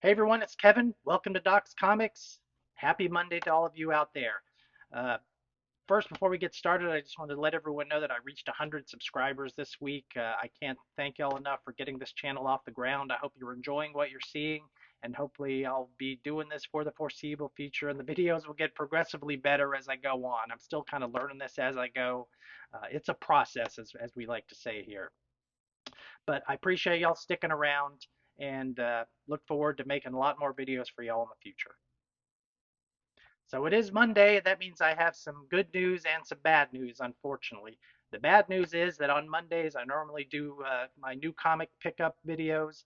Hey everyone, it's Kevin. Welcome to Doc's Comics. Happy Monday to all of you out there. Uh, First, before we get started, I just wanted to let everyone know that I reached 100 subscribers this week. I can't thank y'all enough for getting this channel off the ground. I hope you're enjoying what you're seeing, and hopefully I'll be doing this for the foreseeable future, and the videos will get progressively better as I go on. I'm still kind of learning this as I go. It's a process, as we like to say here. But I appreciate y'all sticking around and look forward to making a lot more videos for y'all in the future. So it is Monday. That means I have some good news and some bad news, unfortunately. The bad news is that on Mondays I normally do my new comic pickup videos,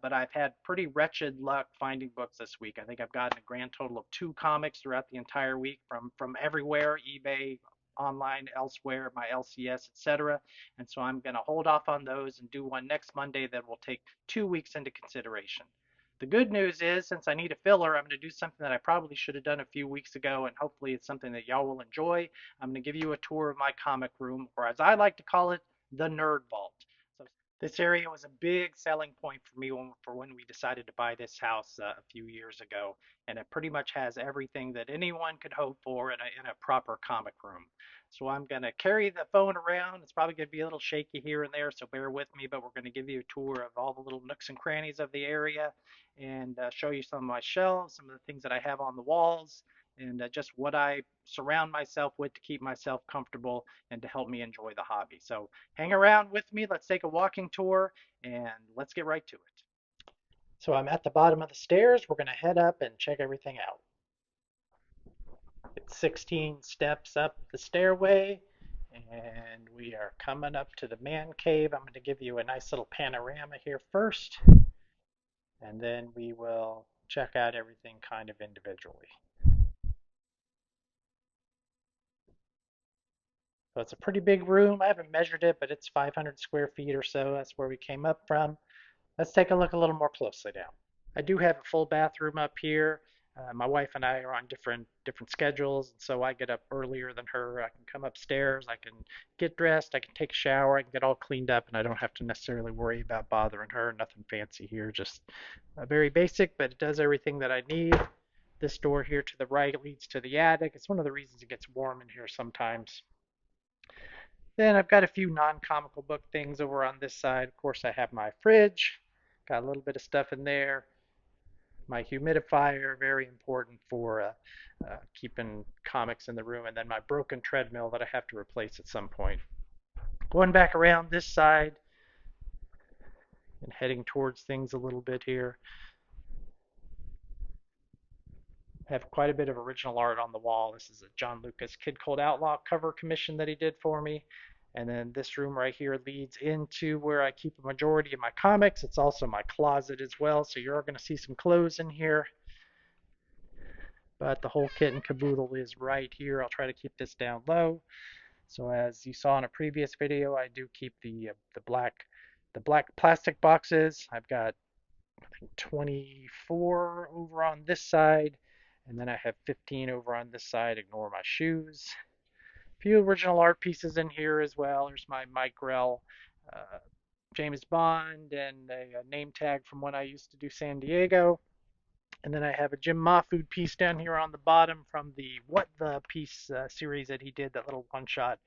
but I've had pretty wretched luck finding books this week. I think I've gotten a grand total of 2 comics throughout the entire week from everywhere, eBay, online, elsewhere, my LCS, etc. And so I'm going to hold off on those and do one next Monday that will take 2 weeks into consideration. The good news is, since I need a filler, I'm going to do something that I probably should have done a few weeks ago, and hopefully it's something that y'all will enjoy. I'm going to give you a tour of my comic room, or as I like to call it, the Nerd Vault. So this area was a big selling point for me when we decided to buy this house a few years ago, and it pretty much has everything that anyone could hope for in a proper comic room. So I'm going to carry the phone around. It's probably going to be a little shaky here and there, so bear with me, but we're going to give you a tour of all the little nooks and crannies of the area and show you some of my shelves, some of the things that I have on the walls, and just what I surround myself with to keep myself comfortable and to help me enjoy the hobby. So hang around with me. Let's take a walking tour and let's get right to it. So I'm at the bottom of the stairs. We're going to head up and check everything out. It's 16 steps up the stairway, and we are coming up to the man cave. I'm going to give you a nice little panorama here first, and then we will check out everything kind of individually. So it's a pretty big room. I haven't measured it, but it's 500 square feet or so. That's where we came up from. Let's take a look a little more closely now. I do have a full bathroom up here. My wife and I are on different schedules, and so I get up earlier than her. I can come upstairs, I can get dressed, I can take a shower, I can get all cleaned up, and I don't have to necessarily worry about bothering her. Nothing fancy here, just very basic, but it does everything that I need. This door here to the right leads to the attic. It's one of the reasons it gets warm in here sometimes. Then I've got a few non-comical book things over on this side. Of course, I have my fridge. Got a little bit of stuff in there. My humidifier, very important for keeping comics in the room. And then my broken treadmill that I have to replace at some point. Going back around this side and heading towards things a little bit here. I have quite a bit of original art on the wall. This is a John Lucas Kid Cold Outlaw cover commission that he did for me. And then this room right here leads into where I keep a majority of my comics. It's also my closet as well, so you're going to see some clothes in here. But the whole kit and caboodle is right here. I'll try to keep this down low. So as you saw in a previous video, I do keep the black plastic boxes. I've got, I think, 24 over on this side, and then I have 15 over on this side. Ignore my shoes. A few original art pieces in here as well. There's my Mike Grell James Bond and a name tag from when I used to do San Diego. And then I have a Jim Mahfood piece down here on the bottom from the What the Piece series that he did, that little one shot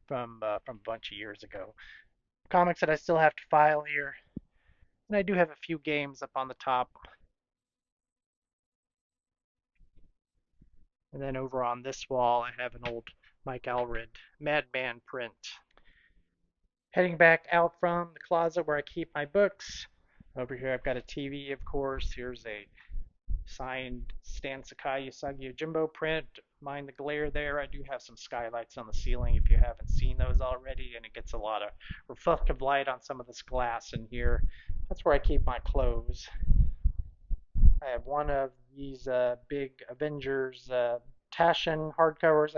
from a bunch of years ago. Comics that I still have to file here. And I do have a few games up on the top. And then over on this wall, I have an old Mike Allred Madman print. Heading back out from the closet where I keep my books. Over here I've got a TV, of course. Here's a signed Stan Sakai Usagi Yojimbo print. Mind the glare there. I do have some skylights on the ceiling if you haven't seen those already, and it gets a lot of reflective light on some of this glass in here. That's where I keep my clothes. I have one of these big Avengers Taschen hardcovers.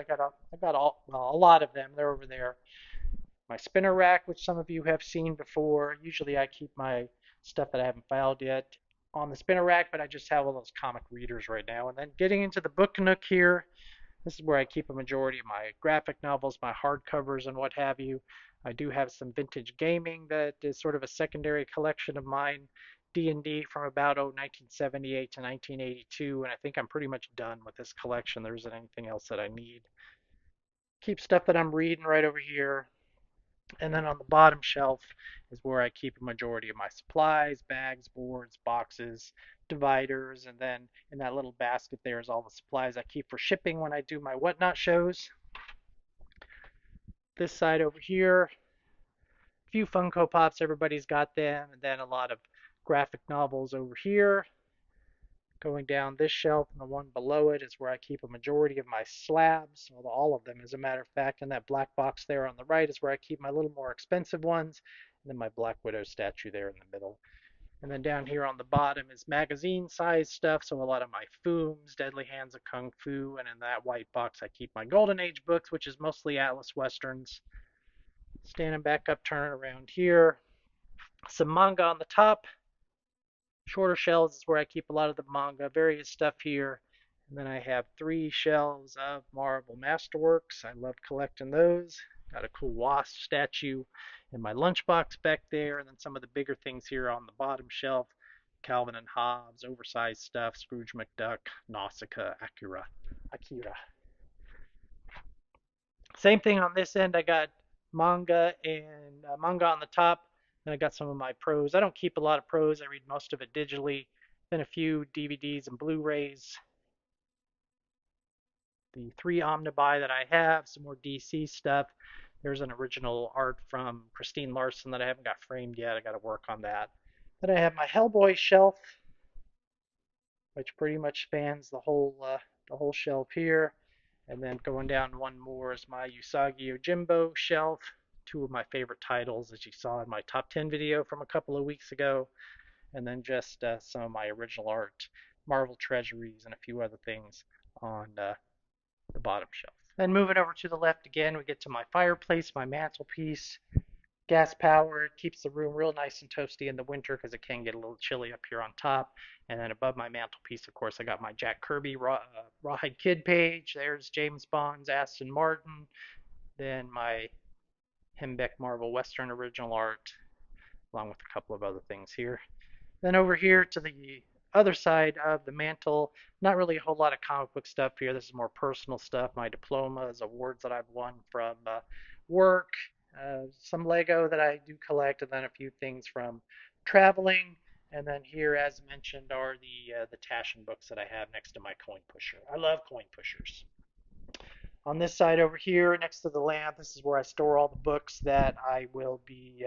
Well, a lot of them. They're over there. My spinner rack, which some of you have seen before. Usually I keep my stuff that I haven't filed yet on the spinner rack, but I just have all those comic readers right now. And then getting into the book nook here, this is where I keep a majority of my graphic novels, my hardcovers, and what have you. I do have some vintage gaming that is sort of a secondary collection of mine. D&D from about 1978 to 1982, and I think I'm pretty much done with this collection. There isn't anything else that I need. Keep stuff that I'm reading right over here. And then on the bottom shelf is where I keep a majority of my supplies, bags, boards, boxes, dividers, and then in that little basket there is all the supplies I keep for shipping when I do my whatnot shows. This side over here, a few Funko Pops, everybody's got them, and then a lot of graphic novels over here. Going down this shelf and the one below it is where I keep a majority of my slabs, well, all of them as a matter of fact, and that black box there on the right is where I keep my little more expensive ones, and then my Black Widow statue there in the middle. And then down here on the bottom is magazine size stuff, so a lot of my Fooms, Deadly Hands of Kung Fu, and in that white box I keep my Golden Age books, which is mostly Atlas Westerns. Standing back up, turning around here, some manga on the top. Shorter shelves is where I keep a lot of the manga, various stuff here. And then I have 3 shelves of Marvel Masterworks. I love collecting those. Got a cool wasp statue in my lunchbox back there. And then some of the bigger things here on the bottom shelf. Calvin and Hobbes, oversized stuff, Scrooge McDuck, Nausicaa, Akira. Same thing on this end. I got manga on the top. Then I got some of my pros. I don't keep a lot of pros. I read most of it digitally. Then a few DVDs and Blu-rays. The 3 Omnibuy that I have, some more DC stuff. There's an original art from Christine Larson that I haven't got framed yet. I got to work on that. Then I have my Hellboy shelf, which pretty much spans the whole shelf here. And then going down one more is my Usagi Yojimbo shelf. 2 of my favorite titles, as you saw in my top 10 video from a couple of weeks ago. And then just some of my original art, Marvel Treasuries, and a few other things on the bottom shelf. Then moving over to the left again, we get to my fireplace, my mantelpiece. Gas powered, keeps the room real nice and toasty in the winter because it can get a little chilly up here on top. And then above my mantelpiece, of course, I got my Jack Kirby Rawhide Kid page. There's James Bond's Aston Martin. Then my Hembeck Marvel Western original art, along with a couple of other things here. Then over here to the other side of the mantle, not really a whole lot of comic book stuff here. This is more personal stuff. My diplomas, awards that I've won from work, some Lego that I do collect, and then a few things from traveling. And then here, as mentioned, are the Taschen books that I have next to my coin pusher. I love coin pushers. On this side over here, next to the lamp, this is where I store all the books that I will be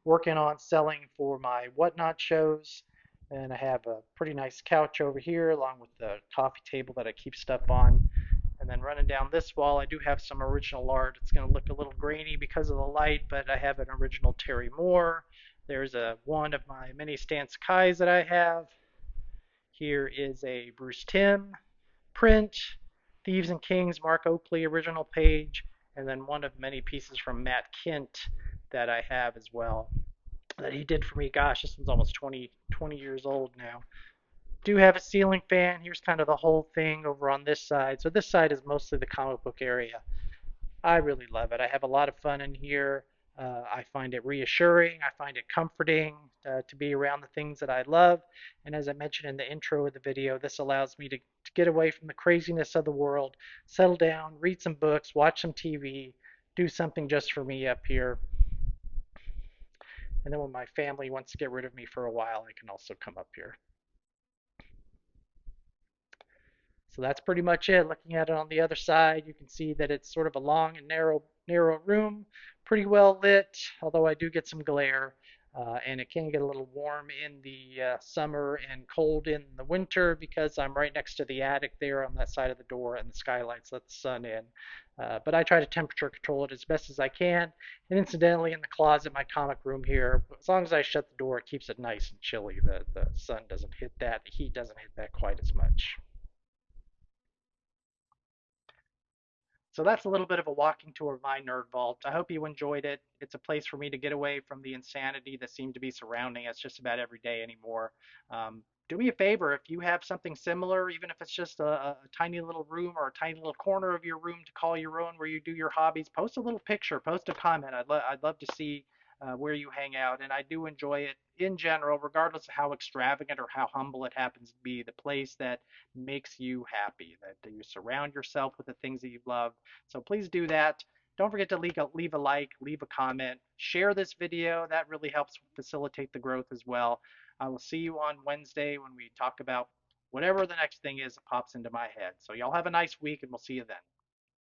working on selling for my whatnot shows. And I have a pretty nice couch over here, along with the coffee table that I keep stuff on. And then running down this wall, I do have some original art. It's going to look a little grainy because of the light, but I have an original Terry Moore. There's one of my many Stan Sakai's that I have. Here is a Bruce Timm print, Thieves and Kings, Mark Oakley original page, and then one of many pieces from Matt Kent that I have as well that he did for me. Gosh, this one's almost 20 years old now. Do have a ceiling fan. Here's kind of the whole thing over on this side. So this side is mostly the comic book area. I really love it. I have a lot of fun in here. I find it reassuring. I find it comforting to be around the things that I love. And as I mentioned in the intro of the video, this allows me to get away from the craziness of the world, settle down, read some books, watch some TV, do something just for me up here. And then when my family wants to get rid of me for a while, I can also come up here. So that's pretty much it. Looking at it on the other side, you can see that it's sort of a long and narrow room, pretty well lit, although I do get some glare. And it can get a little warm in the summer and cold in the winter because I'm right next to the attic there on that side of the door, and the skylights let the sun in. But I try to temperature control it as best as I can. And incidentally, in the closet, my comic room here, as long as I shut the door, it keeps it nice and chilly. The sun doesn't hit that, the heat doesn't hit that quite as much. So that's a little bit of a walking tour of my nerd vault. I hope you enjoyed it. It's a place for me to get away from the insanity that seemed to be surrounding us just about every day anymore. Do me a favor, if you have something similar, even if it's just a tiny little room or a tiny little corner of your room to call your own where you do your hobbies, post a little picture, post a comment. I'd love to see where you hang out, and I do enjoy it in general, regardless of how extravagant or how humble it happens to be. The place that makes you happy, that you surround yourself with the things that you love. So please do that. Don't forget to leave a like, leave a comment, share this video. That really helps facilitate the growth as well. I will see you on Wednesday when we talk about whatever the next thing is that pops into my head. So y'all have a nice week, and we'll see you then.